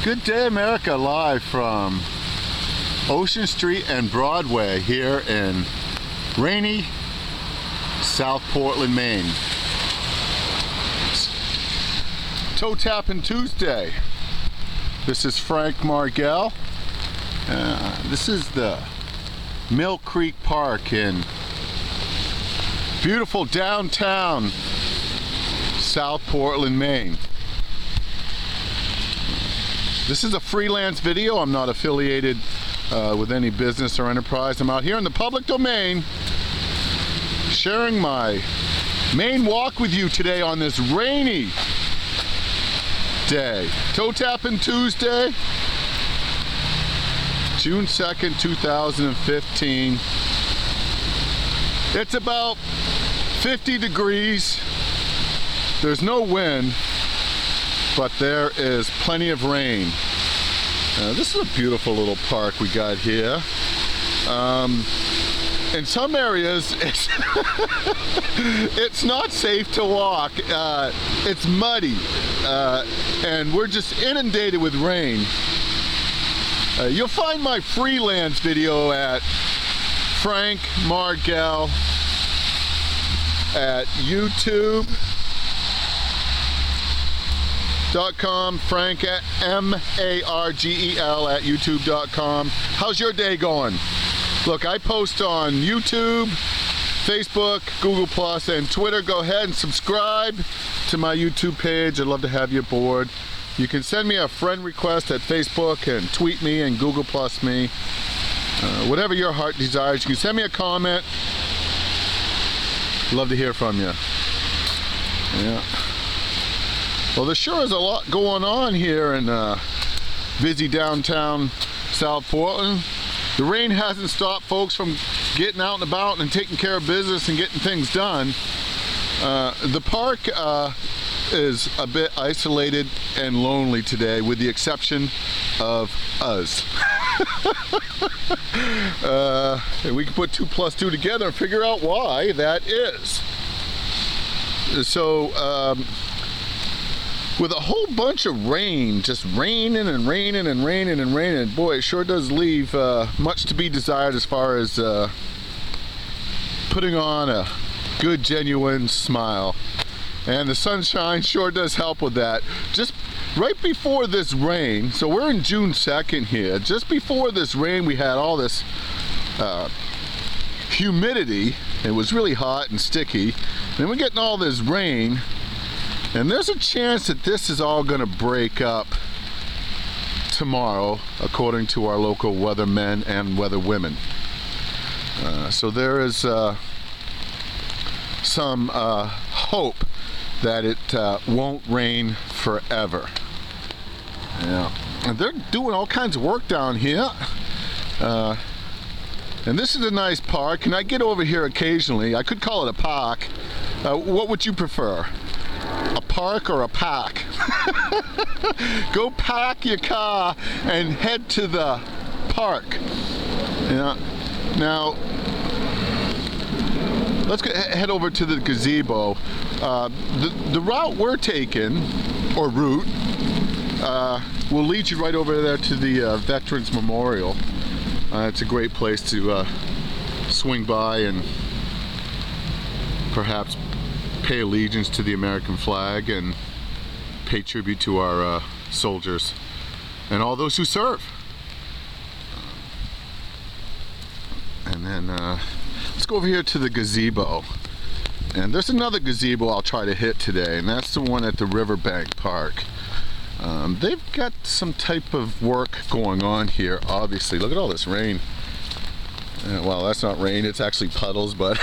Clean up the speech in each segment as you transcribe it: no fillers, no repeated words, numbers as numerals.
Good Day America, live from Ocean Street and Broadway here in rainy South Portland, Maine. Toe Tapping Tuesday. This is Frank Margel. This is the Mill Creek Park in beautiful downtown South Portland, Maine. This is a freelance video. I'm not affiliated with any business or enterprise. I'm out here in the public domain sharing my Maine walk with you today on this rainy day. Toe Tapping Tuesday, June 2nd, 2015. It's about 50 degrees. There's no wind, but there is plenty of rain. This is a beautiful little park we got here. In some areas, it's not safe to walk. It's muddy, and we're just inundated with rain. You'll find my freelance video at Frank Margel at YouTube.com, Frank at M-A-R-G-E-L at YouTube.com. How's your day going? Look, I post on YouTube, Facebook, Google Plus, and Twitter. Go ahead and subscribe to my YouTube page. I'd love to have you aboard. You can send me a friend request at Facebook and tweet me and Google Plus me. Whatever your heart desires. You can send me a comment. Love to hear from you. Yeah. Well, there sure is a lot going on here in busy downtown South Portland. The rain hasn't stopped folks from getting out and about and taking care of business and getting things done. The park is a bit isolated and lonely today, with the exception of us. And we can put 2 plus 2 together and figure out why that is. So, with a whole bunch of rain, just raining and raining and raining and raining, boy, it sure does leave much to be desired as far as putting on a good, genuine smile. And the sunshine sure does help with that. Just right before this rain, so we're in June 2nd here, just before this rain we had all this humidity. It was really hot and sticky. Then we're getting all this rain. And there's a chance that this is all going to break up tomorrow, according to our local weathermen and weatherwomen. So there is some hope that it won't rain forever. Yeah. And they're doing all kinds of work down here. And this is a nice park. Can I get over here occasionally? I could call it a park. What would you prefer? A park or a pack? Go pack your car and head to the park. Yeah. Now, let's head over to the gazebo. The route we're taking, or route, will lead you right over there to the Veterans Memorial. It's a great place to swing by and perhaps pay allegiance to the American flag and pay tribute to our soldiers and all those who serve. And then let's go over here to the gazebo. And there's another gazebo I'll try to hit today, and that's the one at the Riverbank Park. They've got some type of work going on here, obviously. Look at all this rain. Well, that's not rain, it's actually puddles, but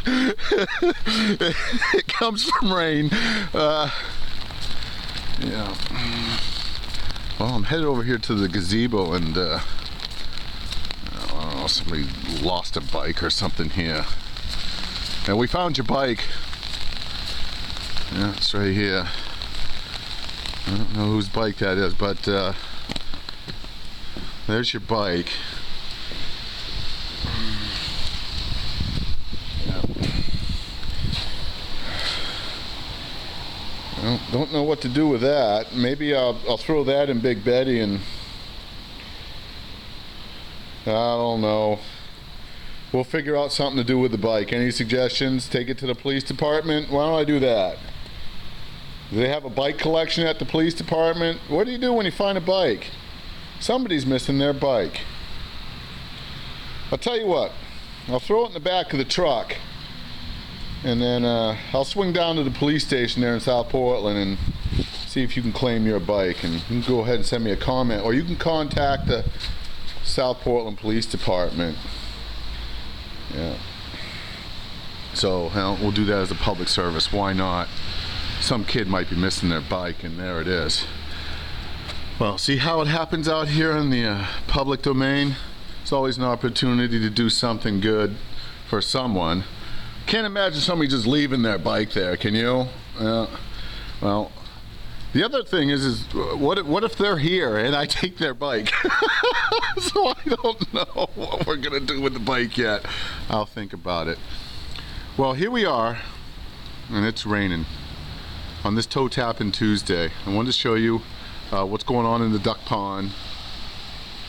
it comes from rain. Yeah. Well, I'm headed over here to the gazebo, and I don't know, somebody lost a bike or something here. And we found your bike. Yeah, it's right here. I don't know whose bike that is, but there's your bike. Well, don't know what to do with that. Maybe I'll throw that in Big Betty and I don't know. We'll figure out something to do with the bike. Any suggestions? Take it to the police department? Why don't I do that? Do they have a bike collection at the police department? What do you do when you find a bike? Somebody's missing their bike. I'll tell you what. I'll throw it in the back of the truck. And then I'll swing down to the police station there in South Portland and see if you can claim your bike. And you can go ahead and send me a comment. Or you can contact the South Portland Police Department. Yeah. So we'll do that as a public service. Why not? Some kid might be missing their bike, and there it is. Well, see how it happens out here in the public domain? It's always an opportunity to do something good for someone. Can't imagine somebody just leaving their bike there, can you? Well, the other thing is what if they're here and I take their bike? So I don't know what we're gonna do with the bike yet. I'll think about it. Well, here we are, and it's raining on this toe tapping Tuesday. I wanted to show you what's going on in the duck pond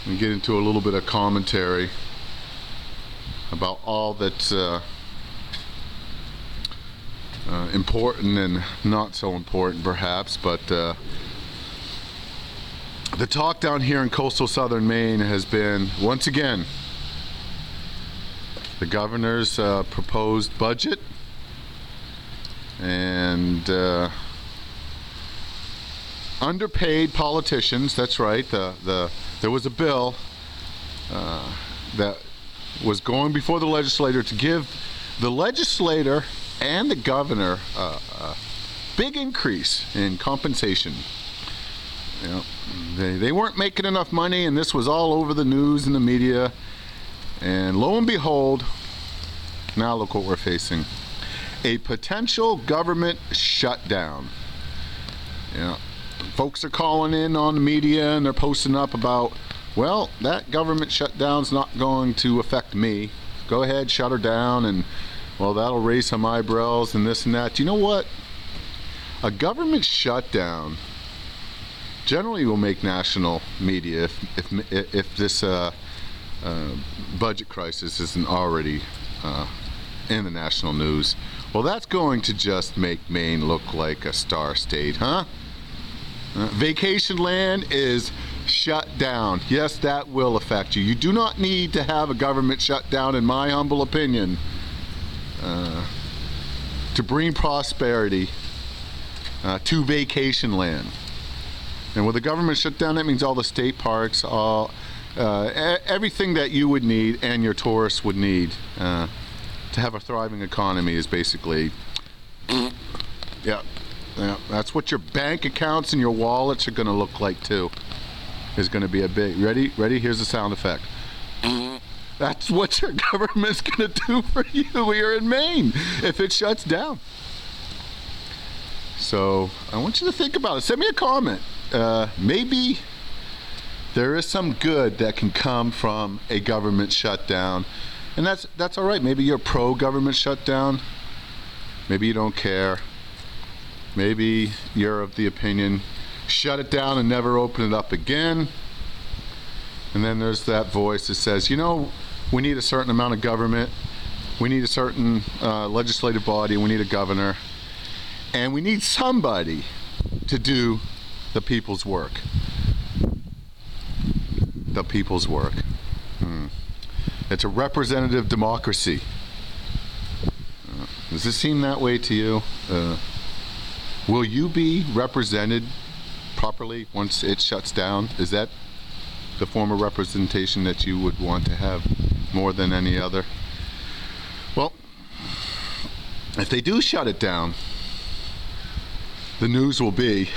and get into a little bit of commentary about all that's important and not so important perhaps, but the talk down here in coastal southern Maine has been, once again, the governor's proposed budget and underpaid politicians. That's right. There was a bill that was going before the legislator to give the legislator and the governor a big increase in compensation. You know, they weren't making enough money, and this was all over the news and the media. And lo and behold, now look what we're facing. A potential government shutdown. You know, folks are calling in on the media and they're posting up about, well, that government shutdown's not going to affect me. Go ahead, shut her down, and well, that'll raise some eyebrows and this and that. Do you know what? A government shutdown generally will make national media if this budget crisis isn't already in the national news. Well, that's going to just make Maine look like a star state, huh? Vacation land is shut down. Yes, that will affect you. You do not need to have a government shutdown, in my humble opinion, to bring prosperity to vacation land. And with the government shutdown, that means all the state parks, everything that you would need and your tourists would need to have a thriving economy is basically, yeah, that's what your bank accounts and your wallets are going to look like too. Is going to be a big, ready? Here's the sound effect. That's what your government's going to do for you here in Maine if it shuts down. So I want you to think about it. Send me a comment. Maybe there is some good that can come from a government shutdown, and that's all right. Maybe you're pro-government shutdown. Maybe you don't care. Maybe you're of the opinion, shut it down and never open it up again. And then there's that voice that says, you know, we need a certain amount of government. We need a certain legislative body. We need a governor. And we need somebody to do the people's work. The people's work. It's a representative democracy. Does this seem that way to you? Will you be represented properly once it shuts down? Is that the form of representation that you would want to have more than any other? Well, if they do shut it down, the news will be,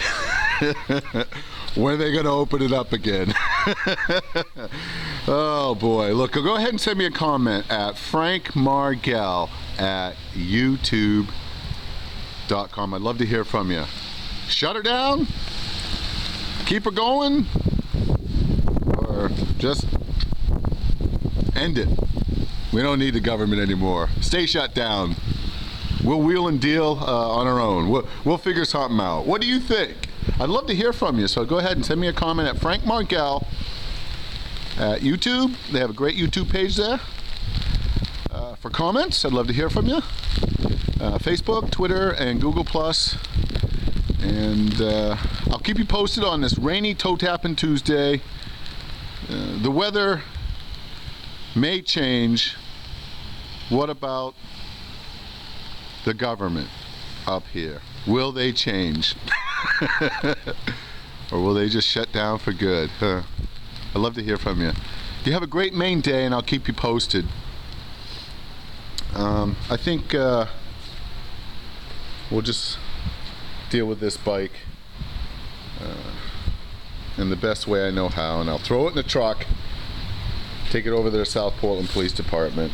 when are they going to open it up again? Oh boy. Look, go ahead and send me a comment at Frank Margel at youtube.com. I'd love to hear from you. Shut her down? Keep her going? Or just end it? We don't need the government anymore. Stay shut down. we'll wheel and deal on our own. We'll figure something out. What do you think? I'd love to hear from you, so go ahead and send me a comment at Frank Margel at YouTube. They have a great YouTube page there for comments. I'd love to hear from you. Facebook, Twitter, and Google+. And I'll keep you posted on this rainy toe-tapping Tuesday. The weather may change. What about the government up here? Will they change? Or will they just shut down for good? I'd love to hear from you. You have a great Maine day, and I'll keep you posted. I think we'll just deal with this bike in the best way I know how, and I'll throw it in the truck, take it over to the South Portland Police Department,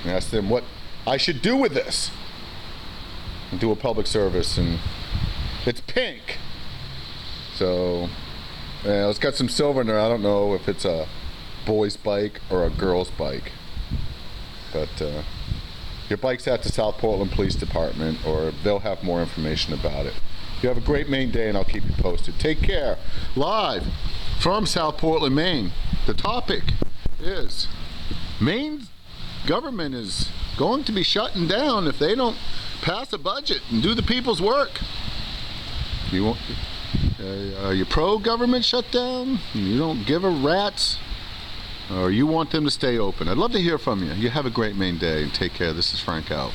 and ask them what I should do with this, and do a public service. And it's pink, so it's got some silver in there. I don't know if it's a boy's bike or a girl's bike, but your bike's at the South Portland Police Department, or they'll have more information about it. You have a great Maine day, and I'll keep you posted. Take care. Live from South Portland, Maine. The topic is Maine's government is going to be shutting down if they don't pass a budget and do the people's work. Are you pro-government shutdown? You don't give a rat's? Or you want them to stay open? I'd love to hear from you. You have a great Maine day, and take care. This is Frank out.